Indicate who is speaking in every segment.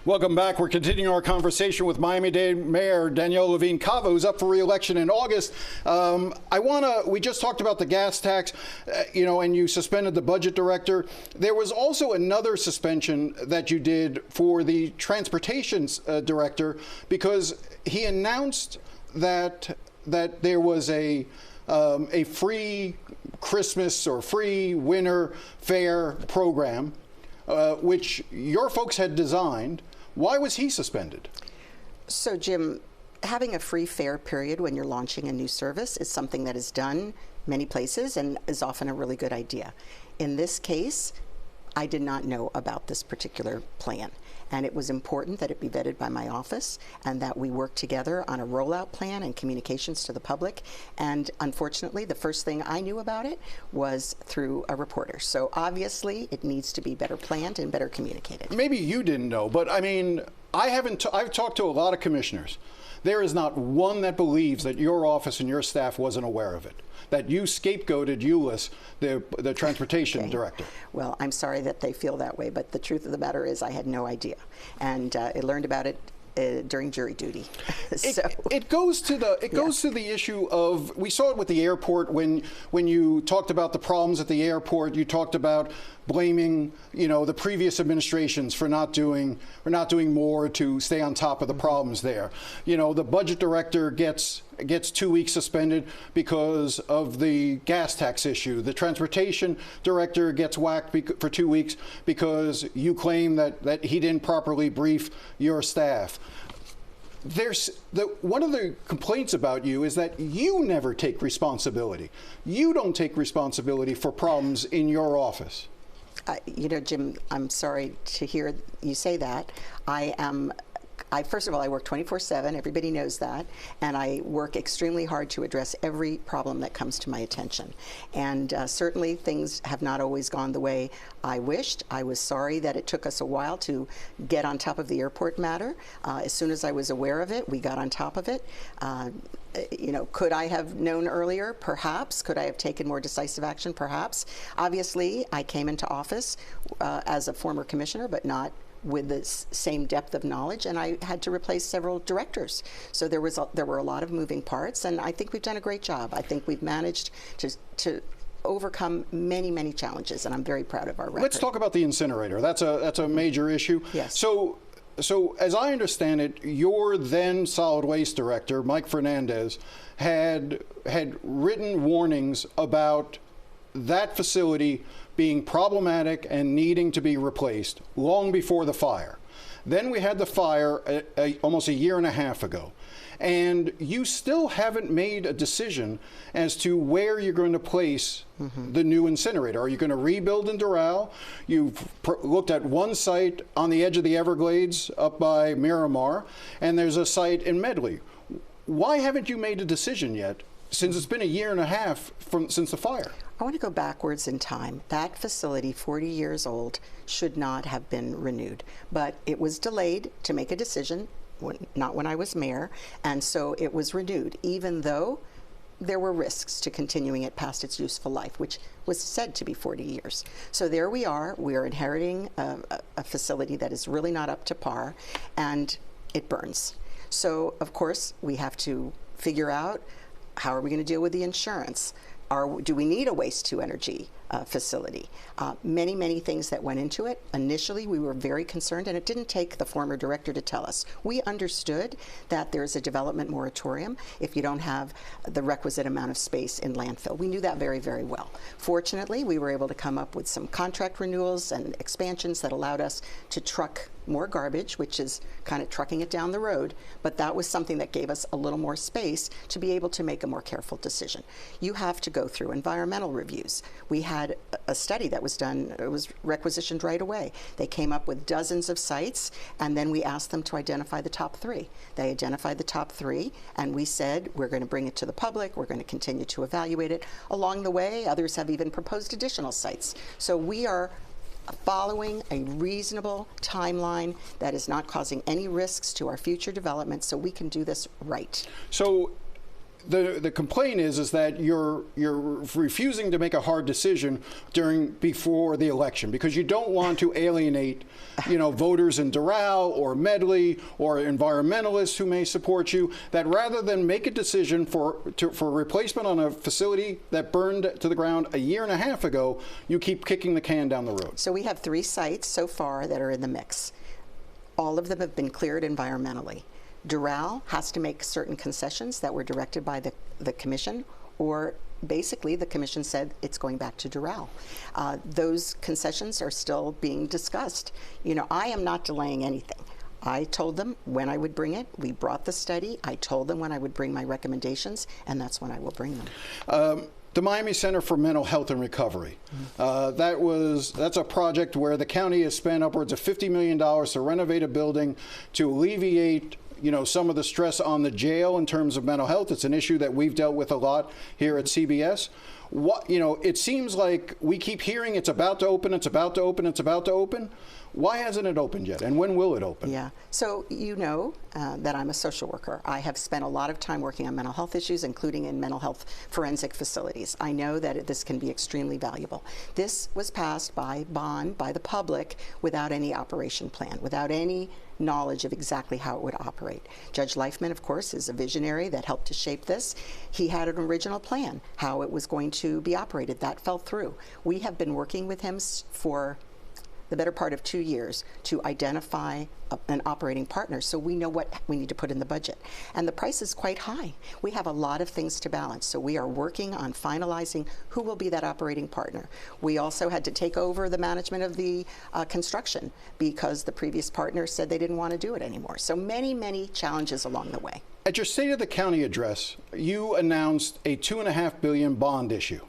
Speaker 1: Welcome back. We're continuing our conversation with Miami-Dade Mayor Daniella Levine Cava, who's up for re-election in August. We just talked about the gas tax, and you suspended the budget director. There was also another suspension that you did for the transportation director because he announced that there was a free Christmas or free winter fare program, which your folks had designed. Why was he suspended?
Speaker 2: So, Jim, having a free fare period when you're launching a new service is something that is done many places and is often a really good idea. In this case, I did not know about this particular plan, and it was important that it be vetted by my office and that we work together on a rollout plan and communications to the public. And unfortunately, the first thing I knew about it was through a reporter. So obviously, it needs to be better planned and better communicated.
Speaker 1: Maybe you didn't know, but I mean, I've talked to a lot of commissioners. There is not one that believes that your office and your staff wasn't aware of it, that you scapegoated Ulyss, the transportation director.
Speaker 2: Well, I'm sorry that they feel that way, but the truth of the matter is I had no idea. And I learned about it during jury duty.
Speaker 1: It goes to the issue of, we saw it with the airport when you talked about the problems at the airport. You talked about blaming the previous administrations for not doing more to stay on top of the problems there. The budget director gets 2 weeks suspended because of the gas tax issue. The transportation director gets whacked for 2 weeks because you claim that he didn't properly brief your staff. One of the complaints about you is that you never take responsibility. You don't take responsibility for problems in your office.
Speaker 2: Jim, I'm sorry to hear you say that. First of all, I work 24/7. Everybody knows that. And I work extremely hard to address every problem that comes to my attention. And certainly things have not always gone the way I wished. I was sorry that it took us a while to get on top of the airport matter. As soon as I was aware of it, we got on top of it. Could I have known earlier? Perhaps. Could I have taken more decisive action? Perhaps. Obviously, I came into office as a former commissioner, but not with the same depth of knowledge, and I had to replace several directors. So there were a lot of moving parts, and I think we've done a great job. I think we've managed to overcome many, many challenges, and I'm very proud of our record.
Speaker 1: Let's talk about the incinerator. That's a major issue.
Speaker 2: Yes.
Speaker 1: So as I understand it, your then solid waste director, Mike Fernandez, had written warnings about that facility being problematic and needing to be replaced long before the fire. Then we had the fire almost a year and a half ago. And you still haven't made a decision as to where you're going to place the new incinerator. Are you going to rebuild in Doral? You've looked at one site on the edge of the Everglades up by Miramar, and there's a site in Medley. Why haven't you made a decision yet, since it's been a year and a half since the fire?
Speaker 2: I want to go backwards in time. That facility, 40 years old, should not have been renewed. But it was delayed to make a decision, not when I was mayor, and so it was renewed, even though there were risks to continuing it past its useful life, which was said to be 40 years. So there we are inheriting a facility that is really not up to par, and it burns. So, of course, we have to figure out, how are we going to deal with the insurance? Do we need a waste-to-energy facility? Many, many things that went into it. Initially, we were very concerned, and it didn't take the former director to tell us. We understood that there's a development moratorium if you don't have the requisite amount of space in landfill. We knew that very, very well. Fortunately, we were able to come up with some contract renewals and expansions that allowed us to truck more garbage, which is kind of trucking it down the road, but that was something that gave us a little more space to be able to make a more careful decision. You have to go through environmental reviews. We had a study that was done, it was requisitioned right away. They came up with dozens of sites, and then we asked them to identify the top 3. They identified the top 3, and we said, we're going to bring it to the public, we're going to continue to evaluate it. Along the way, others have even proposed additional sites. So we are following a reasonable timeline that is not causing any risks to our future development, so we can do this right.
Speaker 1: So the complaint is that you're refusing to make a hard decision before the election because you don't want to alienate, voters in Doral or Medley or environmentalists who may support you. That rather than make a decision for replacement on a facility that burned to the ground a year and a half ago, you keep kicking the can down the road.
Speaker 2: So we have 3 sites so far that are in the mix. All of them have been cleared environmentally. Doral has to make certain concessions that were directed by the commission, or basically the commission said it's going back to Doral. Those concessions are still being discussed. I am not delaying anything. I told them when I would bring it. We brought the study. I told them when I would bring my recommendations, and that's when I will bring them.
Speaker 1: The Miami Center for Mental Health and Recovery. That's a project where the county has spent upwards of $50 million to renovate a building to alleviate some of the stress on the jail in terms of mental health. It's an issue that we've dealt with a lot here at CBS. It seems like we keep hearing it's about to open, it's about to open, it's about to open. Why hasn't it opened yet, and when will it open?
Speaker 2: Yeah, so that I'm a social worker. I have spent a lot of time working on mental health issues, including in mental health forensic facilities. I know that this can be extremely valuable. This was passed by bond by the public without any operation plan, without any knowledge of exactly how it would operate. Judge Leifman, of course, is a visionary that helped to shape this. He had an original plan, how it was going to be operated. That fell through. We have been working with him for the better part of 2 years to identify an operating partner so we know what we need to put in the budget. And the price is quite high. We have a lot of things to balance, so we are working on finalizing who will be that operating partner. We also had to take over the management of the construction because the previous partner said they didn't want to do it anymore. So many, many challenges along the way.
Speaker 1: At your State of the County address, you announced a $2.5 billion bond issue.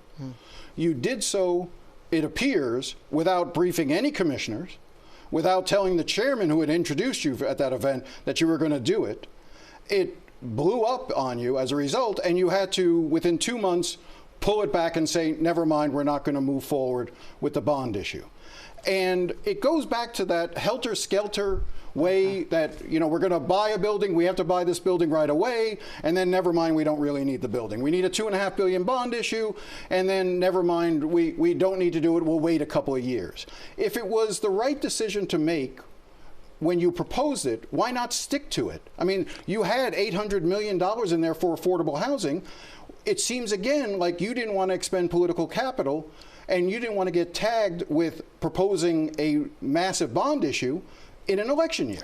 Speaker 1: You did so, it appears, without briefing any commissioners, without telling the chairman who had introduced you at that event that you were going to do it. It blew up on you as a result, and you had to, within 2 months, pull it back and say, never mind, we're not going to move forward with the bond issue. And it goes back to that helter-skelter way that, we're going to buy a building, we have to buy this building right away, and then never mind, we don't really need the building. We need a $2.5 billion bond issue, and then never mind, we don't need to do it, we'll wait a couple of years. If it was the right decision to make when you proposed it, why not stick to it? I mean, you had $800 million in there for affordable housing. It seems, again, like you didn't want to expend political capital, and you didn't want to get tagged with proposing a massive bond issue in an election year.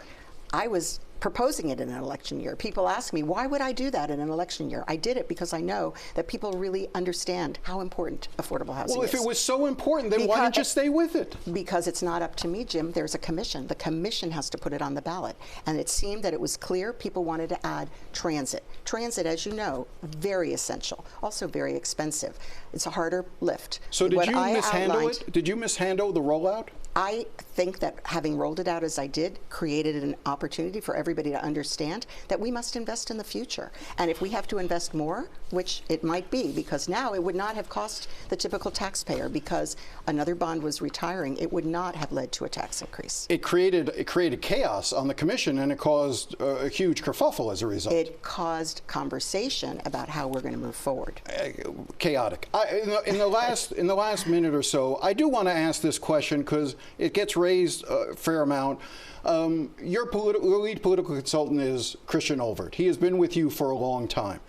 Speaker 2: I was proposing it in an election year. People ask me, why would I do that in an election year? I did it because I know that people really understand how important affordable housing is.
Speaker 1: Well, if it was so important, then why didn't you stay with it?
Speaker 2: Because it's not up to me, Jim. There's a commission. The commission has to put it on the ballot. And it seemed that it was clear people wanted to add transit. Transit, as you know, very essential, also very expensive. It's a harder lift.
Speaker 1: So did you mishandle it? Did you mishandle the rollout?
Speaker 2: I think that having rolled it out as I did created an opportunity for everybody to understand that we must invest in the future. And if we have to invest more, which it might be, because now it would not have cost the typical taxpayer because another bond was retiring, it would not have led to a tax increase.
Speaker 1: It created chaos on the commission, and it caused a huge kerfuffle as a result.
Speaker 2: It caused conversation about how we're going to move forward.
Speaker 1: Chaotic. In the last minute or so, I do want to ask this question because it gets raised a fair amount. Your lead political consultant is Christian Olvert. He has been with you for a long time.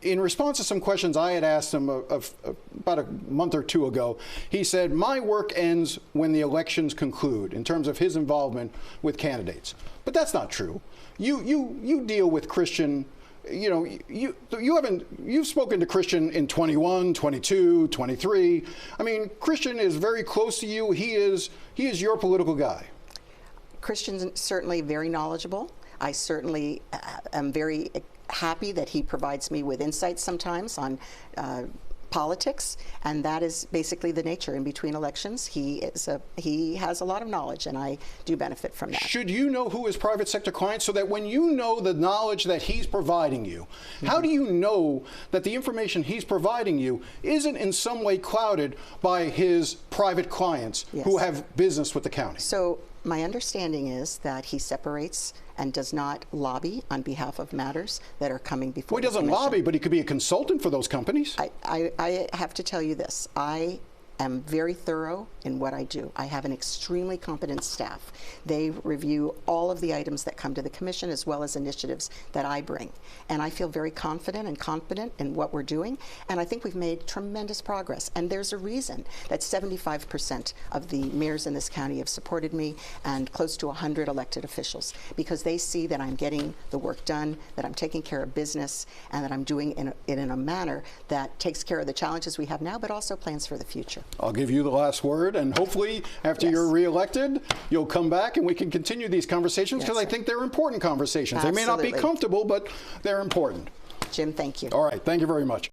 Speaker 1: In response to some questions I had asked him about a month or two ago, he said, my work ends when the elections conclude in terms of his involvement with candidates. But that's not true. You deal with Christian. You've spoken to Christian in 21, 22, 23. I mean, Christian is very close to you. He is your political guy.
Speaker 2: Christian's certainly very knowledgeable. I certainly am very happy that he provides me with insights sometimes on politics, and that is basically the nature in between elections. He has a lot of knowledge, and I do benefit from that. Should
Speaker 1: you know who his private sector clients, so that when you know the knowledge that he's providing you, how do you know that the information he's providing you isn't in some way clouded by his private clients who have business with the county?
Speaker 2: So My understanding is that he separates and does not lobby on behalf of matters that are coming before
Speaker 1: Well, he doesn't
Speaker 2: the commission.
Speaker 1: lobby, but he could be a consultant for those companies.
Speaker 2: I have to tell you this. I am very thorough in what I do. I have an extremely competent staff. They review all of the items that come to the commission as well as initiatives that I bring. And I feel very confident and competent in what we're doing. And I think we've made tremendous progress. And there's a reason that 75% of the mayors in this county have supported me and close to 100 elected officials, because they see that I'm getting the work done, that I'm taking care of business, and that I'm doing it in a manner that takes care of the challenges we have now, but also plans for the future.
Speaker 1: I'll give you the last word, and hopefully after you're reelected, you'll come back and we can continue these conversations, because I think they're important conversations.
Speaker 2: Absolutely.
Speaker 1: They may not be comfortable, but they're important.
Speaker 2: Jim, thank you.
Speaker 1: All right, thank you very much.